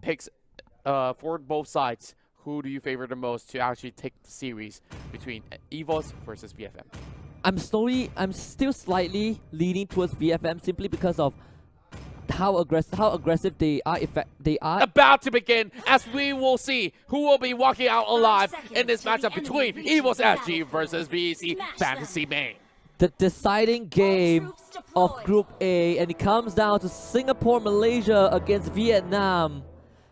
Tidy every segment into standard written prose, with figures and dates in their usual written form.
picks for both sides, who do you favor the most to actually take the series between EVOS versus VFM? I'm still slightly leaning towards VFM simply because of how aggressive they are. They are about to begin, as we will see who will be walking out alive in this matchup between EVOS SG versus VEC Fantasy Main. The deciding game of Group A, and it comes down to Singapore, Malaysia against Vietnam.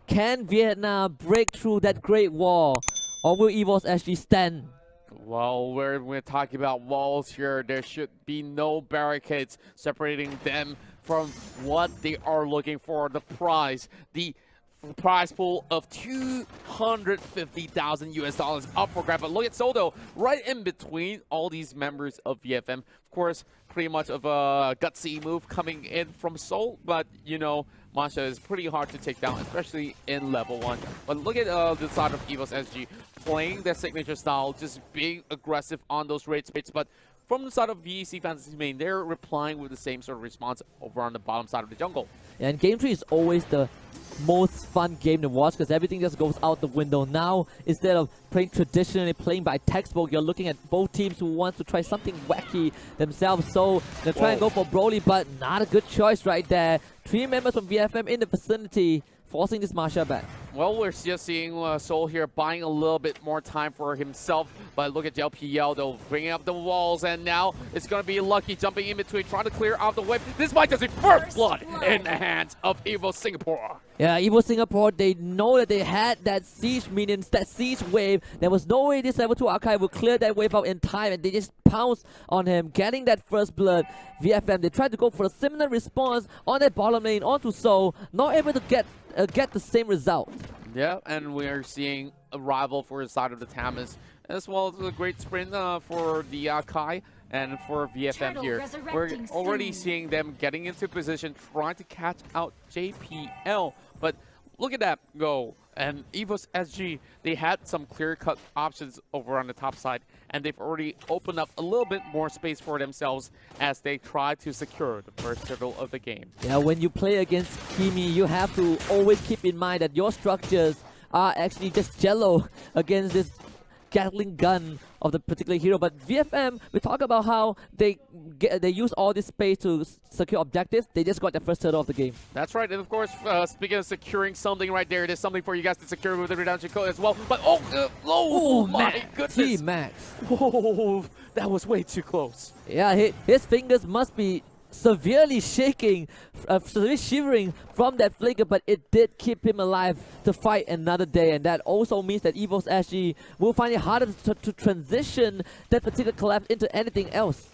Can Vietnam break through that Great Wall, or will EVOS SG stand? Well, we're talking about walls here. There should be no barricades separating them from what they are looking for, the prize. The prize pool of $250,000 up for grab. But look at Soto right in between all these members of VFM. Of course, pretty much of a gutsy move coming in from Seoul, but you know, Masha is pretty hard to take down, especially in level 1. But look at the side of EVOS SG playing their signature style, just being aggressive on those rates. But from the side of VEC Fantasy Main, they're replying with the same sort of response over on the bottom side of the jungle. Yeah, and Game 3 is always the most fun game to watch because everything just goes out the window. Now, instead of playing traditionally, playing by textbook, you're looking at both teams who want to try something wacky themselves. So they're trying to go for Broly, but not a good choice right there. 3 members from VFM in the vicinity, forcing this Masha back. Well, we're just seeing Seoul here buying a little bit more time for himself. But look at JLPL, though, bringing up the walls. And now it's going to be Lucky jumping in between, trying to clear out the wave. This might just be first blood in the hands of EVOS Singapore. Yeah, EVOS Singapore, they know that they had that siege minions, that siege wave. There was no way this level 2 archive would clear that wave out in time. And they just pounced on him, getting that first blood. VFM, they tried to go for a similar response on that bottom lane onto Seoul. Not able to get the same result. Yeah, and we are seeing a rival for the side of the Tamas, as well as a great sprint for the Kai and for VFM here. We're already seeing them getting into position, trying to catch out JPL. But look at that go. And EVOS SG, they had some clear-cut options over on the top side, and they've already opened up a little bit more space for themselves as they try to secure the first turtle of the game. Yeah, when you play against Kimi, you have to always keep in mind that your structures are actually just jello against this Gatling gun of the particular hero. But VFM, we talk about how they use all this space to secure objectives. They just got the first turtle of the game. That's right, and of course, speaking of securing something right there, there's something for you guys to secure with the redemption code as well. But oh my goodness! T-Max. Oh, that was way too close. Yeah, his fingers must be severely shaking, severely shivering from that flicker, but it did keep him alive to fight another day, and that also means that EVOS SG will find it harder to transition that particular collapse into anything else.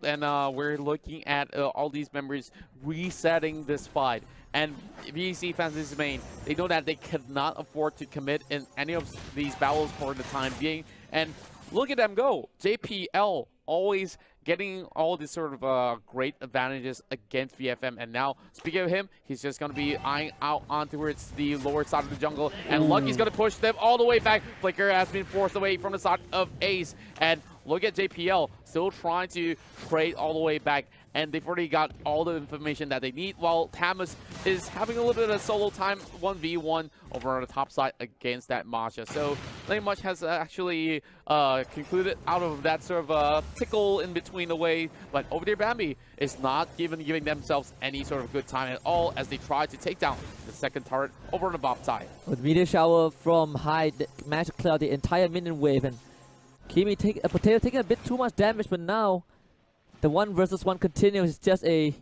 And we're looking at all these members resetting this fight. And VEC Fantasy Main, they know that they cannot afford to commit in any of these battles for the time being. And look at them go. JPL always getting all these sort of great advantages against VFM. And now, speaking of him, he's just going to be eyeing out on towards the lower side of the jungle. And Lucky's going to push them all the way back. Flicker has been forced away from the side of Ace. And look at JPL, still trying to trade all the way back. And they've already got all the information that they need, while Tamas is having a little bit of solo time, 1v1 over on the top side against that Masha. So not much has actually concluded out of that sort of tickle in between the way, but over there Bambi is not even giving themselves any sort of good time at all as they try to take down the second turret over on the bottom side. With meteor shower from high, managed to clear out the entire minion wave, and Kimi Potato taking a bit too much damage, but now the 1 versus 1 continues. It's just a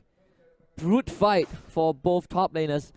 brute fight for both top laners.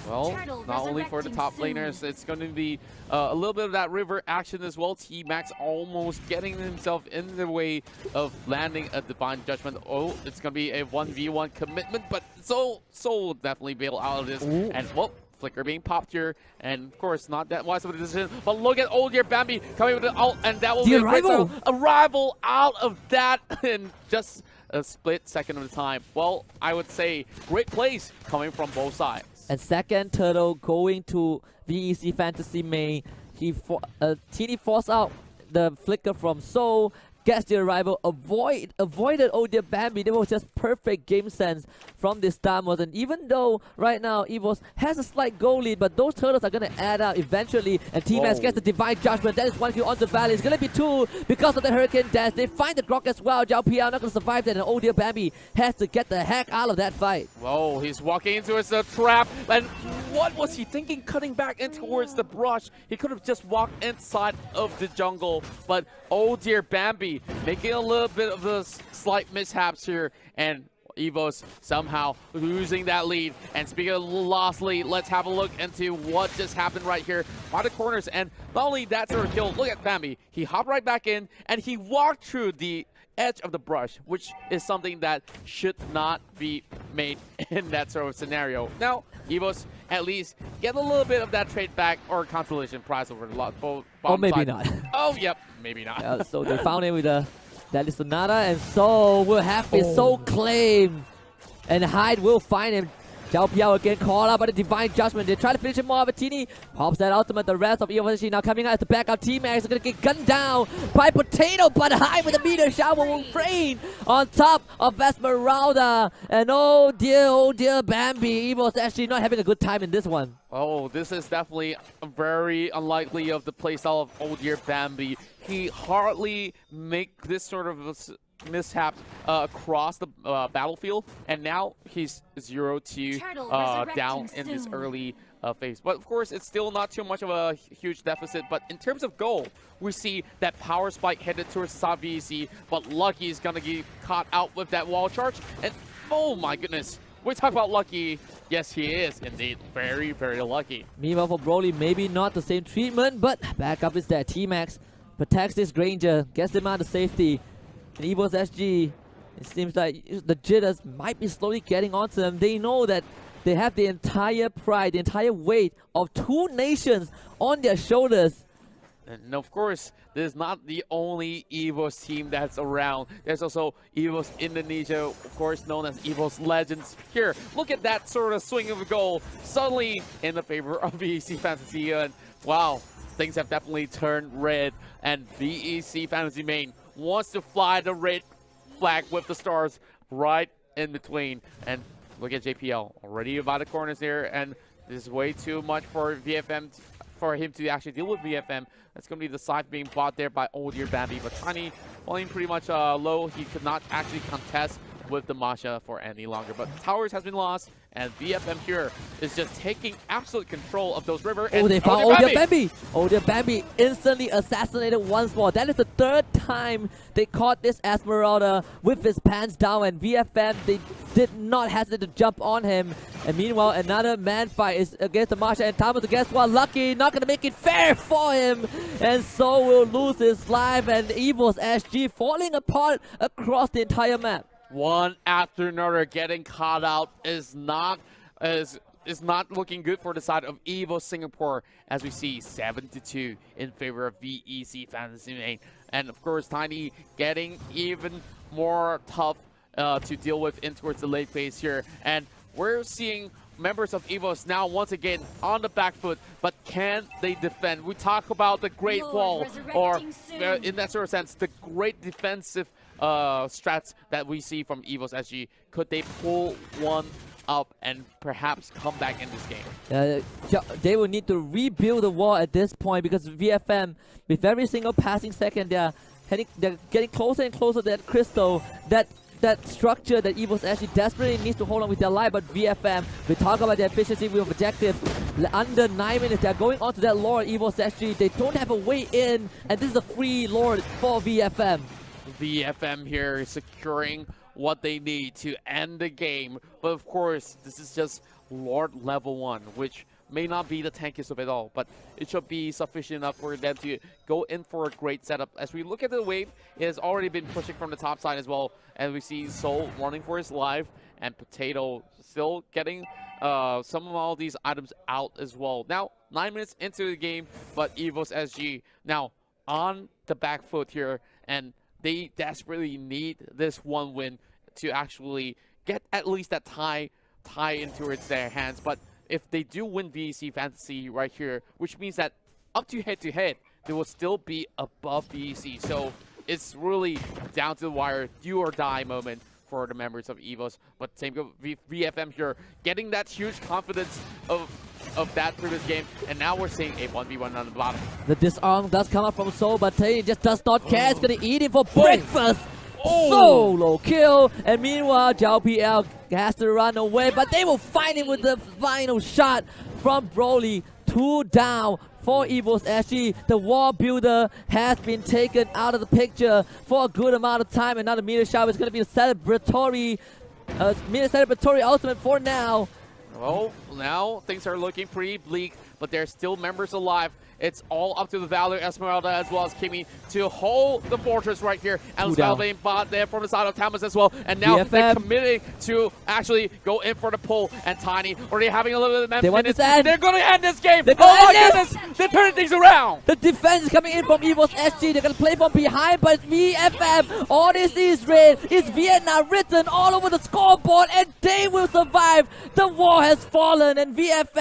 Well, not only for the top laners, it's going to be a little bit of that river action as well. T-Max almost getting himself in the way of landing a Divine Judgment. Oh, it's going to be a 1v1 commitment, but Soul will definitely bail out of this. Ooh. And, well, Flicker being popped here, and of course not that wise of a decision. But look at old year Bambi coming with the ult, and that will be a arrival out of that in just a split second of the time. Well, I would say great plays coming from both sides. And second turtle going to VEC Fantasy Main. TD forced out the flicker from Seoul. gets the arrival, avoided oh dear Bambi. That was just perfect game sense from the Stamos. And even though right now EVOS has a slight goal lead, but those turtles are going to add up eventually. And Team X gets the Divine Judgment. That is 1 kill on the Valley. It's going to be 2 because of the Hurricane Dash. They find the Grok as well. Zhao Piao not going to survive that. And oh dear Bambi has to get the heck out of that fight. Whoa, he's walking into his trap. And what was he thinking cutting back in towards the brush? He could have just walked inside of the jungle. But oh dear Bambi making a little bit of the slight mishaps here. And EVOS somehow losing that lead. And speaking of lost lead, let's have a look into what just happened right here by the corners. And not only that sort of kill, look at Bambi. He hopped right back in and he walked through the edge of the brush, which is something that should not be made in that sort of scenario. Now, EVOS at least get a little bit of that trade back or consolation prize over the both. Or maybe not. Oh, yep, maybe not. Yeah, so they found it with a that is Sonata, and so will have his soul claimed. And Hyde will find him. Zhao Piao again called out by the Divine Judgment. They try to finish him off, but Tini pops that ultimate. The rest of EVOS now coming out as the backup. T-Max is going to get gunned down by Potato, but Hyde with a meteor shower will rain on top of Esmeralda. And oh dear Bambi. EVOS actually not having a good time in this one. Oh, this is definitely very unlikely of the playstyle of oh dear Bambi. He hardly make this sort of mishap across the battlefield, and now he's 0-2 down in this early phase. But of course, it's still not too much of a huge deficit. But in terms of goal, we see that power spike headed towards South VEC, but Lucky is gonna get caught out with that wall charge. And oh my goodness, we talk about Lucky. Yes, he is indeed very, very lucky. Meanwhile, for Broly, maybe not the same treatment, but backup is there. T-Max protects this Granger, gets him out of safety. And EVOS SG, it seems like the jitters might be slowly getting onto them. They know that they have the entire pride, the entire weight of 2 nations on their shoulders. And of course, this is not the only EVOS team that's around. There's also EVOS Indonesia, of course known as EVOS Legends. Here, look at that sort of swing of a goal, suddenly in the favor of VEC Fantasy. And wow, things have definitely turned red. And VEC Fantasy Main wants to fly the red flag with the stars right in between. And look at JPL already by the corners here, and this is way too much for VFM, for him to actually deal with VFM. That's going to be the side being bought there by oh dear Bambi, but Tiny falling pretty much low. He could not actually contest with the Masha for any longer, but Towers has been lost, and VFM here is just taking absolute control of those river. Oh, they found oh dear Bambi! Oh dear Bambi instantly assassinated once more. That is the 3rd time they caught this Esmeralda with his pants down, and VFM, they did not hesitate to jump on him. And meanwhile, another man fight is against the Masha, and Thomas, guess what? Lucky not gonna make it fair for him, and so will lose his life. And EVOS SG falling apart across the entire map. One after another getting caught out is not looking good for the side of EVOS Singapore, as we see 7-2 in favor of VEC Fantasy Main. And of course, Tiny getting even more tough to deal with in towards the late phase here. And we're seeing members of EVOS now once again on the back foot, but can they defend? We talk about the Great Wall, or in that sort of sense, the great defensive strats that we see from EVOS SG. Could they pull one up and perhaps come back in this game? They will need to rebuild the wall at this point, because VFM, with every single passing second, they're getting closer and closer to that crystal, that structure that EVOS actually desperately needs to hold on with their life. But VFM, we talk about their efficiency with objectives. Under 9 minutes, they're going on to that Lord. EVOS actually, they don't have a way in, and this is a free Lord for VFM. VFM here is securing what they need to end the game. But of course, this is just Lord level 1, which may not be the tankiest of it all, but it should be sufficient enough for them to go in for a great setup. As we look at the wave, it has already been pushing from the top side as well, and we see Soul running for his life, and Potato still getting some of all these items out as well. Now, 9 minutes into the game, but EVOS SG now on the back foot here, and they desperately need this one win to actually get at least that tie into their hands. But if they do win VEC Fantasy right here, which means that up to head-to-head, they will still be above VEC. So it's really down to the wire, do or die moment for the members of EVOS. But same goes VFM here, getting that huge confidence of that previous game, and now we're seeing a 1v1 on the bottom. The disarm does come up from Soul, but Tay just does not care. It's gonna eat him for breakfast. Oh. Solo kill, and meanwhile Zhao PL has to run away, but they will find him with the final shot from Broly. 2 down for EVOS SG. The wall builder has been taken out of the picture for a good amount of time, and now the meteor shower is going to be a celebratory ultimate for now. Well, now things are looking pretty bleak, but there's still members alive. It's all up to the Valor, Esmeralda, as well as Kimi to hold the fortress right here. And Svalbane bought there from the side of Thomas as well. And now they're committing to actually go in for the pull. And Tiny already having a little bit of minutes. They're going to end this game. Oh my goodness! They're turning things around. The defense is coming in from EVOS SG. They're going to play from behind, but VFM, all they see is red. It's Vietnam written all over the scoreboard, and they will survive. The war has fallen, and VFM